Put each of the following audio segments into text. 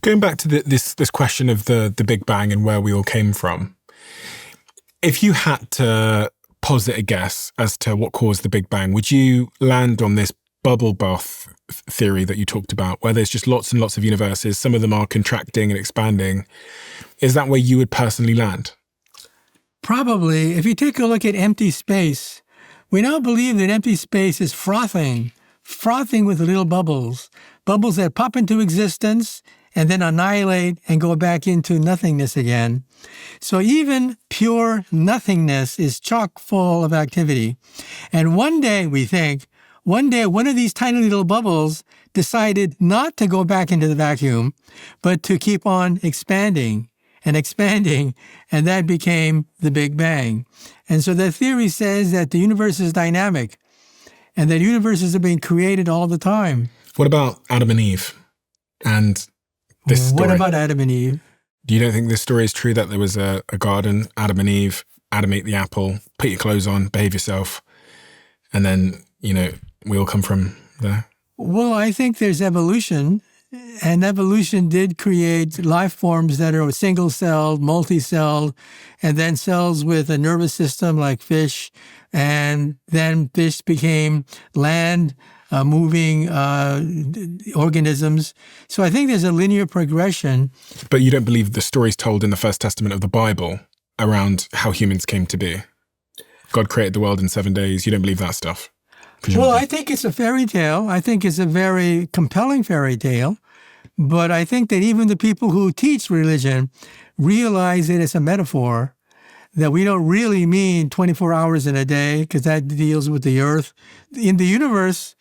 Going back to this question of the Big Bang and where we all came from, if you had to posit a guess as to what caused the Big Bang, would you land on this bubble bath theory that you talked about, where there's just lots and lots of universes, some of them are contracting and expanding? Is that where you would personally land? Probably. If you take a look at empty space, we now believe that empty space is frothing with little bubbles that pop into existence and then annihilate and go back into nothingness again. So even pure nothingness is chock full of activity. And one day, we think, one of these tiny little bubbles decided not to go back into the vacuum, but to keep on expanding, and that became the Big Bang. And so the theory says that the universe is dynamic, and that universes are being created all the time. What about Adam and Eve and this story? What about Adam and Eve? You don't think this story is true, that there was a garden, Adam and Eve, Adam ate the apple, put your clothes on, behave yourself, and then, we all come from there? Well, I think there's evolution, and evolution did create life forms that are single-celled, multi-celled, and then cells with a nervous system like fish, and then fish became land moving organisms. So I think there's a linear progression. But you don't believe the stories told in the First Testament of the Bible around how humans came to be? God created the world in 7 days. You don't believe that stuff? Presumably. Well, I think it's a fairy tale. I think it's a very compelling fairy tale. But I think that even the people who teach religion realize that it's a metaphor, that we don't really mean 24 hours in a day, because that deals with the earth. In the universe,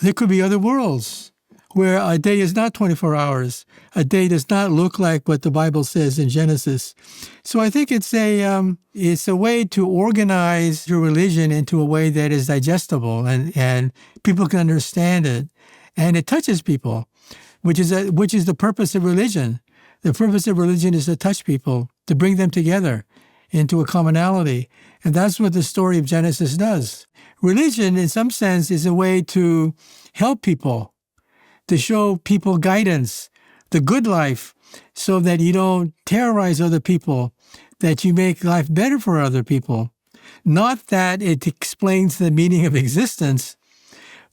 there could be other worlds where a day is not 24 hours. A day does not look like what the Bible says in Genesis. So I think it's a way to organize your religion into a way that is digestible and people can understand it. And it touches people, which is the purpose of religion. The purpose of religion is to touch people, to bring them together into a commonality. And that's what the story of Genesis does. Religion, in some sense, is a way to help people, to show people guidance, the good life, so that you don't terrorize other people, that you make life better for other people. Not that it explains the meaning of existence,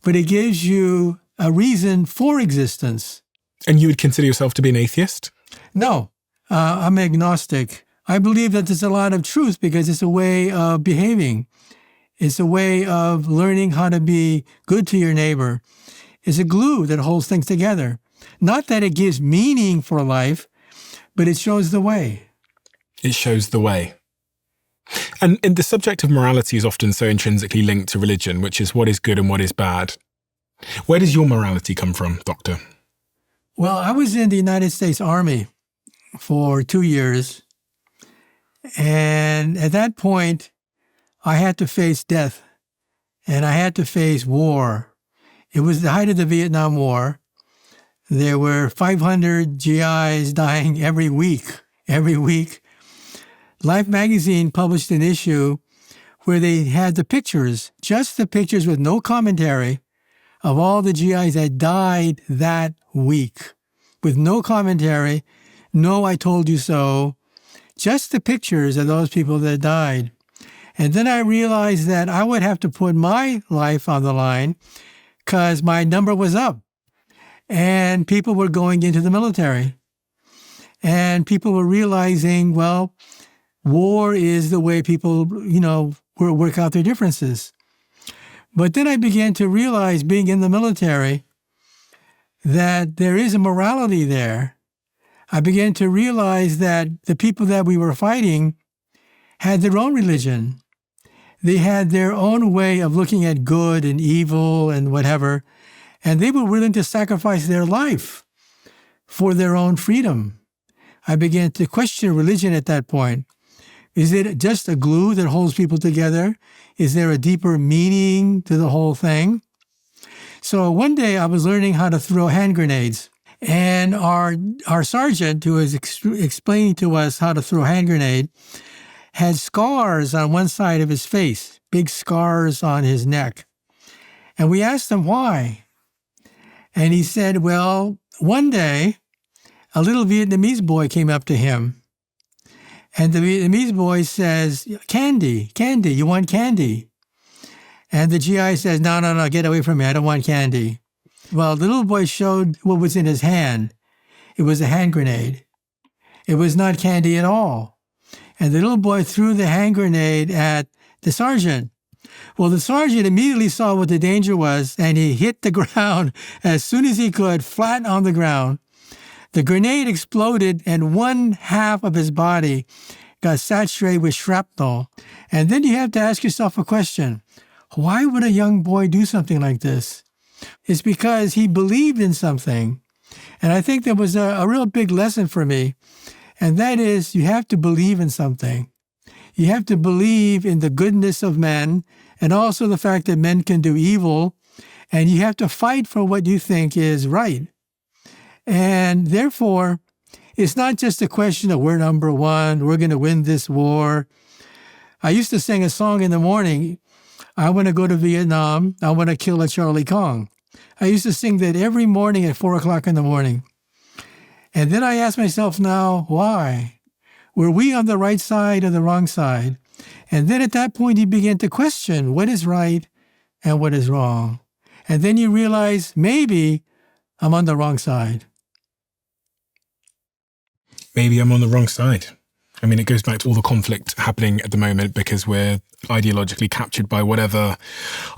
but it gives you a reason for existence. And you would consider yourself to be an atheist? No, I'm agnostic. I believe that there's a lot of truth because it's a way of behaving. It's a way of learning how to be good to your neighbor. It's a glue that holds things together. Not that it gives meaning for life, but it shows the way. It shows the way. And the subject of morality is often so intrinsically linked to religion, which is what is good and what is bad. Where does your morality come from, Doctor? Well, I was in the United States Army for 2 years. And at that point, I had to face death and I had to face war. It was the height of the Vietnam War. There were 500 GIs dying every week. Life magazine published an issue where they had the pictures, just the pictures with no commentary, of all the GIs that died that week. With no commentary, no I told you so, just the pictures of those people that died. And then I realized that I would have to put my life on the line because my number was up. And people were going into the military. And people were realizing, well, war is the way people, work out their differences. But then I began to realize, being in the military, that there is a morality there. I began to realize that the people that we were fighting had their own religion. They had their own way of looking at good and evil and whatever, and they were willing to sacrifice their life for their own freedom. I began to question religion at that point. Is it just a glue that holds people together? Is there a deeper meaning to the whole thing? So one day I was learning how to throw hand grenades, and our sergeant, who was explaining to us how to throw a hand grenade, had scars on one side of his face, big scars on his neck. And we asked him why. And he said, well, one day a little Vietnamese boy came up to him. And the Vietnamese boy says, candy, you want candy? And the GI says, no, get away from me. I don't want candy. Well, the little boy showed what was in his hand. It was a hand grenade. It was not candy at all. And the little boy threw the hand grenade at the sergeant. Well, the sergeant immediately saw what the danger was, and he hit the ground as soon as he could, flat on the ground. The grenade exploded, and one half of his body got saturated with shrapnel. And then you have to ask yourself a question. Why would a young boy do something like this? It's because he believed in something. And I think that was a real big lesson for me. And that is, you have to believe in something. You have to believe in the goodness of men and also the fact that men can do evil. And you have to fight for what you think is right. And therefore, it's not just a question of we're number one, we're going to win this war. I used to sing a song in the morning, I want to go to Vietnam, I want to kill a Charlie Kong. I used to sing that every morning at 4 o'clock in the morning. And then I ask myself now, why? Were we on the right side or the wrong side? And then at that point, you begin to question what is right and what is wrong. And then you realize, maybe I'm on the wrong side. Maybe I'm on the wrong side. I mean, it goes back to all the conflict happening at the moment because we're ideologically captured by whatever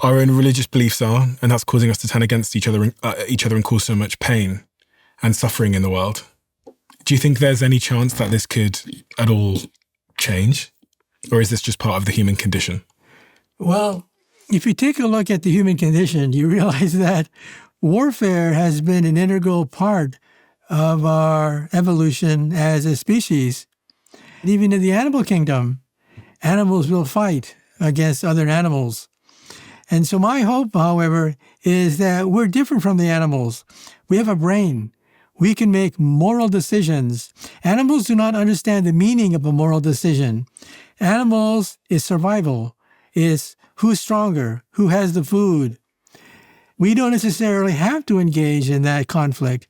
our own religious beliefs are, and that's causing us to turn against each other and cause so much pain and suffering in the world. Do you think there's any chance that this could at all change? Or is this just part of the human condition? Well, if you take a look at the human condition, you realize that warfare has been an integral part of our evolution as a species. Even in the animal kingdom, animals will fight against other animals. And so my hope, however, is that we're different from the animals. We have a brain. We can make moral decisions. Animals do not understand the meaning of a moral decision. Animals is survival, is who's stronger, who has the food. We don't necessarily have to engage in that conflict.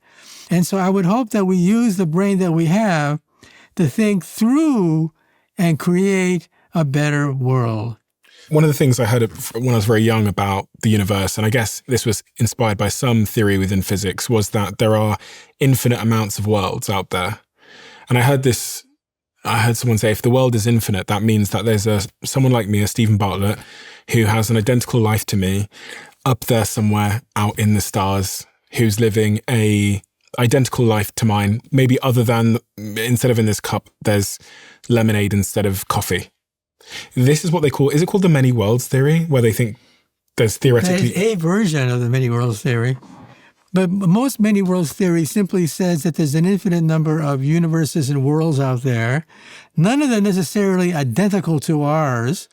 And so I would hope that we use the brain that we have to think through and create a better world. One of the things I heard when I was very young about the universe, and I guess this was inspired by some theory within physics, was that there are infinite amounts of worlds out there. And I heard someone say, if the world is infinite, that means that there's someone like me, a Stephen Bartlett, who has an identical life to me, up there somewhere out in the stars, who's living a identical life to mine, maybe other than, instead of in this cup, there's lemonade instead of coffee. This is what they call, is it called the many worlds theory, where they think there's theoretically... There's a version of the many worlds theory. But most many worlds theory simply says that there's an infinite number of universes and worlds out there, none of them necessarily identical to ours,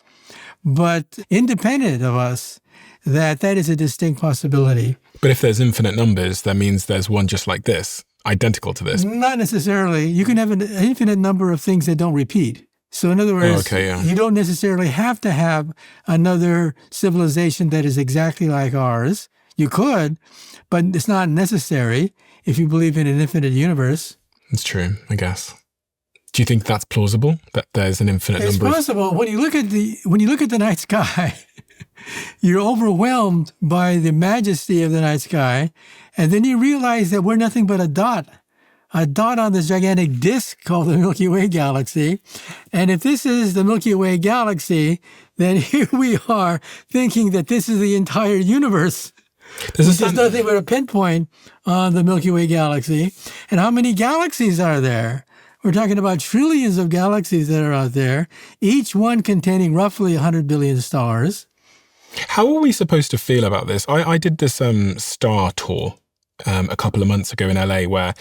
but independent of us, that is a distinct possibility. But if there's infinite numbers, that means there's one just like this, identical to this. Not necessarily. You can have an infinite number of things that don't repeat. So in other words, You don't necessarily have to have another civilization that is exactly like ours. You could, but it's not necessary if you believe in an infinite universe. It's true, I guess. Do you think that's plausible, that there's an infinite number? It's possible. When you look at the night sky, you're overwhelmed by the majesty of the night sky, and then you realize that we're nothing but a dot on this gigantic disk called the Milky Way galaxy. And if this is the Milky Way galaxy, then here we are thinking that this is the entire universe. There's nothing but a pinpoint on the Milky Way galaxy. And how many galaxies are there? We're talking about trillions of galaxies that are out there, each one containing roughly 100 billion stars. How are we supposed to feel about this? I did this star tour a couple of months ago in LA, where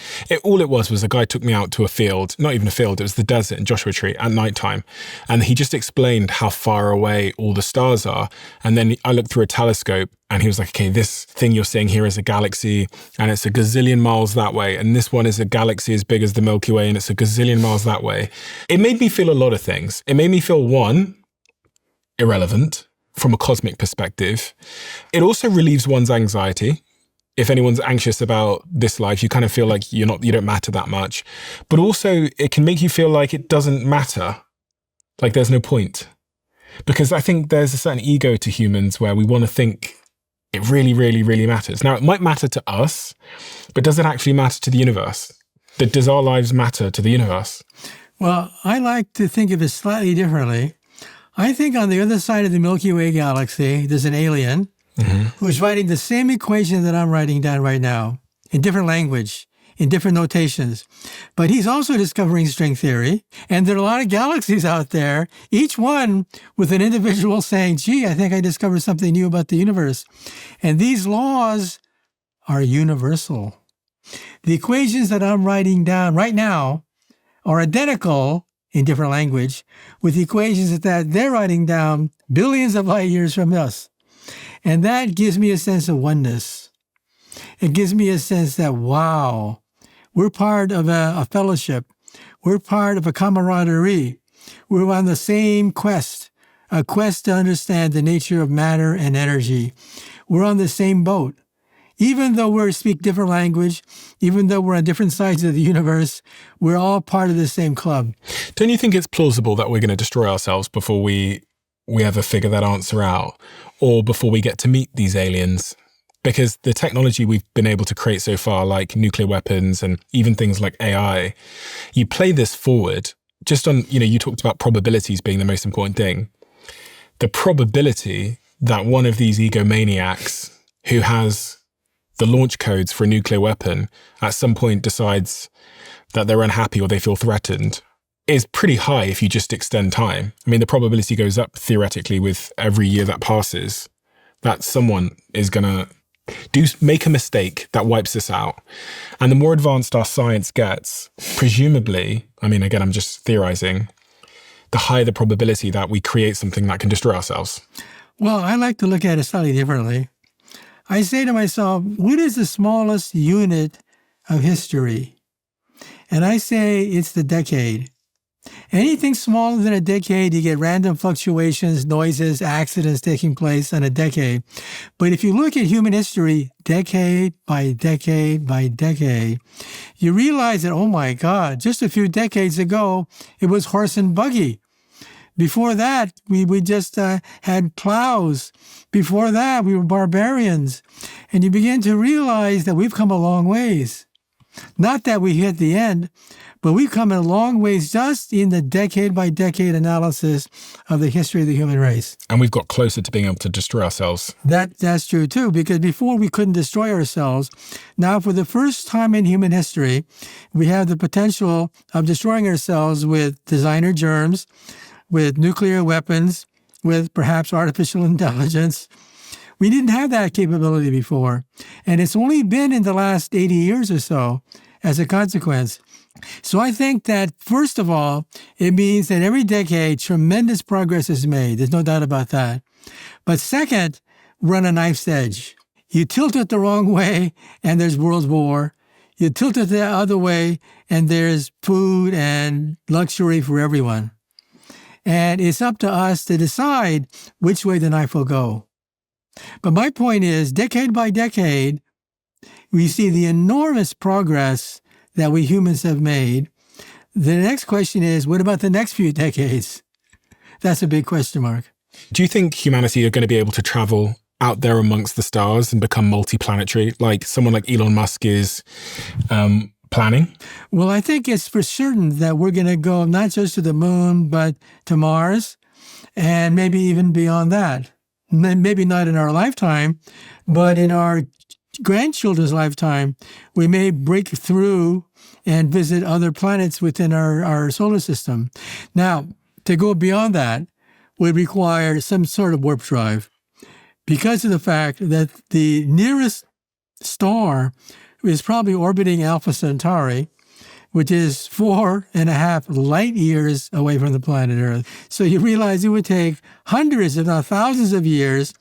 all it was a guy took me out to a field, not even a field, it was the desert in Joshua Tree at nighttime. And he just explained how far away all the stars are. And then I looked through a telescope and he was like, okay, this thing you're seeing here is a galaxy and it's a gazillion miles that way. And this one is a galaxy as big as the Milky Way and it's a gazillion miles that way. It made me feel a lot of things. It made me feel, one, irrelevant from a cosmic perspective. It also relieves one's anxiety. if anyone's anxious about this life, you kind of feel like you don't matter that much. But also it can make you feel like it doesn't matter. Like there's no point. Because I think there's a certain ego to humans where we want to think it really, really, really matters. Now, it might matter to us, but does it actually matter to the universe? Does our lives matter to the universe? Well, I like to think of it slightly differently. I think on the other side of the Milky Way galaxy, there's an alien who's writing the same equation that I'm writing down right now in different language, in different notations. But he's also discovering string theory. And there are a lot of galaxies out there, each one with an individual saying, gee, I think I discovered something new about the universe. And these laws are universal. The equations that I'm writing down right now are identical in different language with the equations that they're writing down billions of light years from us. And that gives me a sense of oneness. It gives me a sense that, wow, we're part of a fellowship. We're part of a camaraderie. We're on the same quest, a quest to understand the nature of matter and energy. We're on the same boat. Even though we speak different language, even though we're on different sides of the universe, we're all part of the same club. Don't you think it's plausible that we're going to destroy ourselves before we ever figure that answer out, or before we get to meet these aliens? Because the technology we've been able to create so far, like nuclear weapons and even things like AI, you play this forward just on, you talked about probabilities being the most important thing. The probability that one of these egomaniacs who has the launch codes for a nuclear weapon at some point decides that they're unhappy or they feel threatened is pretty high if you just extend time. I mean, the probability goes up theoretically with every year that passes that someone is going to make a mistake that wipes us out. And the more advanced our science gets, presumably, I mean, again, I'm just theorizing, the higher the probability that we create something that can destroy ourselves. Well, I like to look at it slightly differently. I say to myself, what is the smallest unit of history? And I say it's the decade. Anything smaller than a decade, you get random fluctuations, noises, accidents taking place in a decade. But if you look at human history, decade by decade by decade, you realize that, oh my God, just a few decades ago, it was horse and buggy. Before that, we just had plows. Before that, we were barbarians. And you begin to realize that we've come a long ways. Not that we hit the end, but we've come a long ways just in the decade-by-decade analysis of the history of the human race. And we've got closer to being able to destroy ourselves. That's true, too, because before we couldn't destroy ourselves. Now, for the first time in human history, we have the potential of destroying ourselves with designer germs, with nuclear weapons, with perhaps artificial intelligence. We didn't have that capability before. And it's only been in the last 80 years or so as a consequence. So I think that, first of all, it means that every decade, tremendous progress is made. There's no doubt about that. But second, we're on a knife's edge. You tilt it the wrong way, and there's world war. You tilt it the other way, and there's food and luxury for everyone. And it's up to us to decide which way the knife will go. But my point is, decade by decade, we see the enormous progress that we humans have made. The next question is, what about the next few decades? That's a big question mark. Do you think humanity are going to be able to travel out there amongst the stars and become multiplanetary, like someone like Elon Musk is planning? Well, I think it's for certain that we're going to go not just to the moon, but to Mars, and maybe even beyond that. Maybe not in our lifetime, but in our grandchildren's lifetime, we may break through and visit other planets within our solar system. Now, to go beyond that would require some sort of warp drive because of the fact that the nearest star is probably orbiting Alpha Centauri, which is 4.5 light years away from the planet Earth. So you realize it would take hundreds, if not thousands of years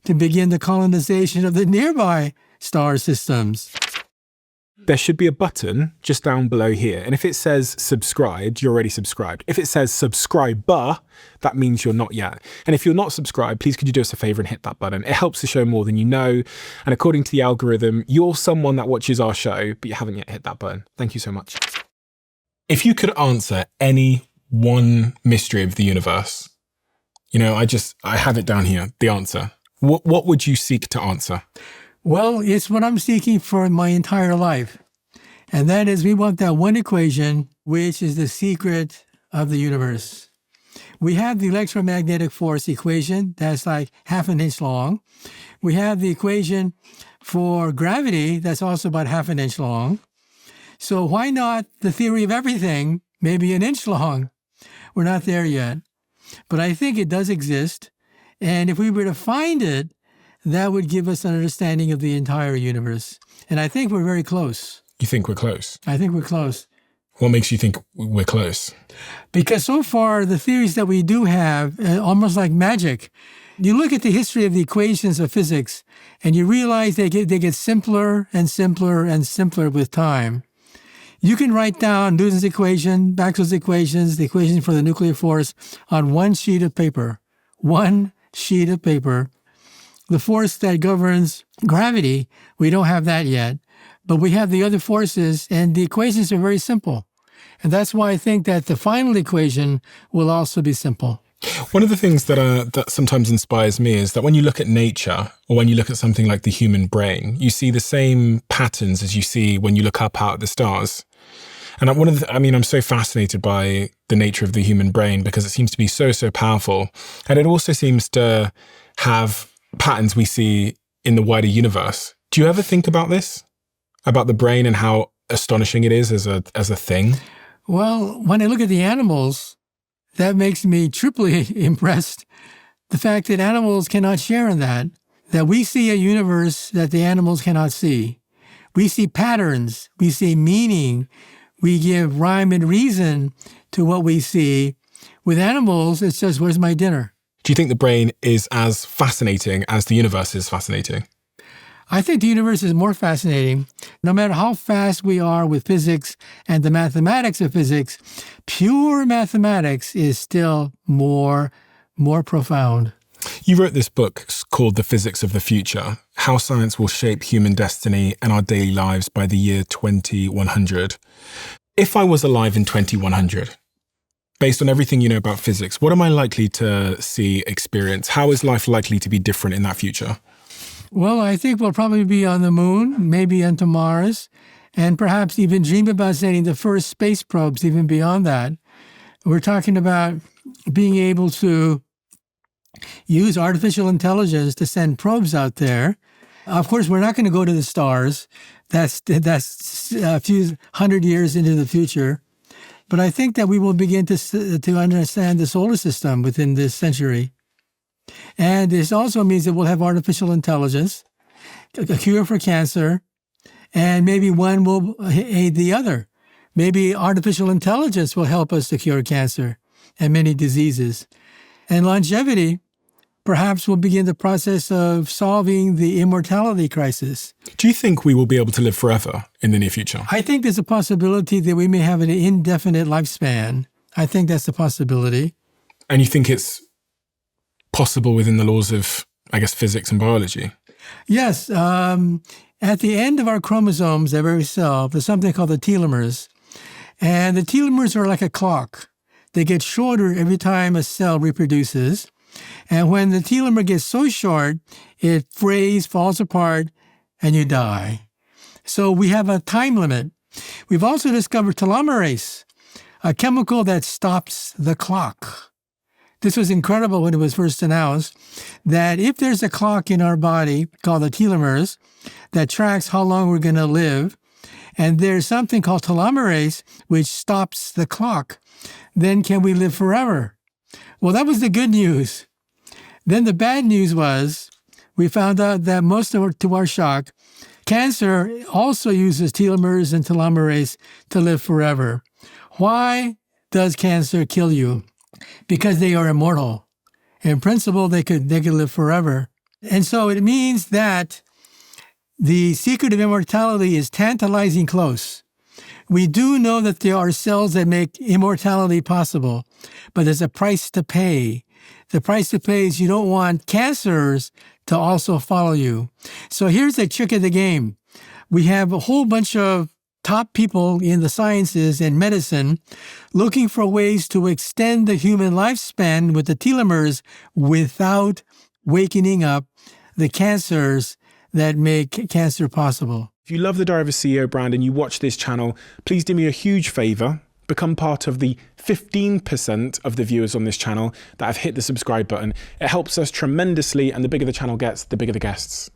to begin the colonization of the nearby star systems. there should be a button just down below here. And if it says subscribed, you're already subscribed. If it says subscriber, that means you're not yet. And if you're not subscribed, please could you do us a favor and hit that button? It helps the show more than you know. And according to the algorithm, you're someone that watches our show, but you haven't yet hit that button. Thank you so much. If you could answer any one mystery of the universe, I have it down here, the answer. What would you seek to answer? Well, it's what I'm seeking for my entire life. And that is, we want that one equation, which is the secret of the universe. We have the electromagnetic force equation that's like half an inch long. We have the equation for gravity that's also about half an inch long. So why not the theory of everything, maybe an inch long? We're not there yet. But I think it does exist. And if we were to find it, that would give us an understanding of the entire universe. And I think we're very close. You think we're close? I think we're close. What makes you think we're close? Because so far, the theories that we do have, almost like magic, you look at the history of the equations of physics, and you realize they get simpler and simpler and simpler with time. You can write down Newton's equation, Maxwell's equations, the equation for the nuclear force on one sheet of paper. One sheet of paper. The force that governs gravity, we don't have that yet, but we have the other forces, and the equations are very simple. And that's why I think that the final equation will also be simple. One of the things that sometimes inspires me is that when you look at nature, or when you look at something like the human brain, you see the same patterns as you see when you look up out at the stars. And I'm so fascinated by the nature of the human brain because it seems to be so, so powerful. And it also seems to have patterns we see in the wider universe. Do you ever think about this? About the brain and how astonishing it is as a thing? Well, when I look at the animals, that makes me triply impressed. The fact that animals cannot share in that we see a universe that the animals cannot see. We see patterns, we see meaning, we give rhyme and reason to what we see. With animals, it's just, where's my dinner? Do you think the brain is as fascinating as the universe is fascinating? I think the universe is more fascinating. No matter how fast we are with physics and the mathematics of physics, pure mathematics is still more profound. You wrote this book called The Physics of the Future, How Science Will Shape Human Destiny and Our Daily Lives by the Year 2100. If I was alive in 2100, based on everything you know about physics, what am I likely to see, experience? How is life likely to be different in that future? Well, I think we'll probably be on the moon, maybe onto Mars, and perhaps even dream about sending the first space probes even beyond that. We're talking about being able to use artificial intelligence to send probes out there. Of course, we're not going to go to the stars. That's a few hundred years into the future. But I think that we will begin to understand the solar system within this century. And this also means that we'll have artificial intelligence, a cure for cancer, and maybe one will aid the other. Maybe artificial intelligence will help us to cure cancer and many diseases. And longevity, perhaps we'll begin the process of solving the immortality crisis. Do you think we will be able to live forever in the near future? I think there's a possibility that we may have an indefinite lifespan. I think that's a possibility. And you think it's possible within the laws of, I guess, physics and biology? Yes. At the end of our chromosomes, every cell, there's something called the telomeres. And the telomeres are like a clock. They get shorter every time a cell reproduces. And when the telomere gets so short, it frays, falls apart, and you die. So we have a time limit. We've also discovered telomerase, a chemical that stops the clock. This was incredible when it was first announced, that if there's a clock in our body called the telomeres that tracks how long we're going to live, and there's something called telomerase which stops the clock, then can we live forever? Well, that was the good news. Then the bad news was we found out that to our shock, cancer also uses telomeres and telomerase to live forever. Why does cancer kill you? Because they are immortal. In principle, they could live forever. And so it means that the secret of immortality is tantalizing close. We do know that there are cells that make immortality possible, but there's a price to pay. The price to pay is you don't want cancers to also follow you. So here's the trick of the game. We have a whole bunch of top people in the sciences and medicine looking for ways to extend the human lifespan with the telomeres without wakening up the cancers that make cancer possible. If you love the Diary of a CEO brand and you watch this channel, please do me a huge favor. Become part of the 15% of the viewers on this channel that have hit the subscribe button. It helps us tremendously, and the bigger the channel gets, the bigger the guests.